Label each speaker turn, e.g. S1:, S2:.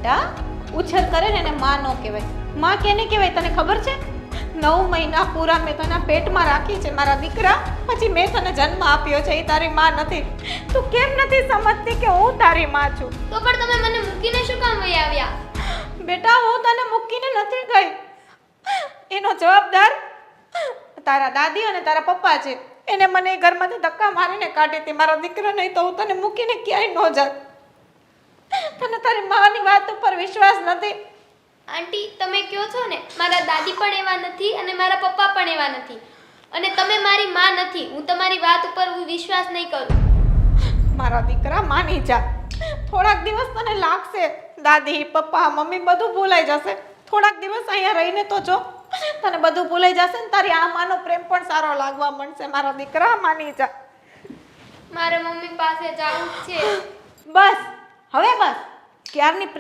S1: બેટા ઉછેર કરે ને એને માં ન કહેવાય. માં કેને કહેવાય તને ખબર છે? 9 મહિના પૂરા મેં તને પેટમાં રાખી છે મારા દીકરા. પછી મેં તને જન્મ આપ્યો છે. એ તારી માં નથી. તું કેમ નથી સમજતી કે હું તારી માં છું?
S2: તો પણ તમે મને મૂકીને શું કામ વહી આવ્યા?
S1: બેટા હું તને મૂકીને નથી ગઈ. એનો જવાબદાર તારા દાદી અને તારા પપ્પા છે. એને મને એ ઘરમાંથી ધક્કા મારીને કાઢી હતી. મારા દીકરા નહીં તો હું તને મૂકીને ક્યાંય ન જાત. તને તારી માની વાત ઉપર વિશ્વાસ નથી.
S2: આંટી તમે કહો છો ને મારા દાદી પણ એવા નથી અને મારા પપ્પા પણ એવા નથી અને તમે મારી માં નથી. હું તમારી વાત ઉપર વિશ્વાસ નહીં કરું.
S1: મારા દીકરા માની જા. થોડાક દિવસ તને લાગશે દાદી પપ્પા મમ્મી બધું ભૂલાઈ જશે. થોડાક દિવસ અહીંયા રહીને તો જો તને બધું ભૂલાઈ જશે ને તારી આ માનો પ્રેમ પણ સારો લાગવા મળશે. મારા દીકરા માની જા.
S2: મારા મમ્મી પાસે જવું છે.
S1: બસ હવે બસ ક્યારની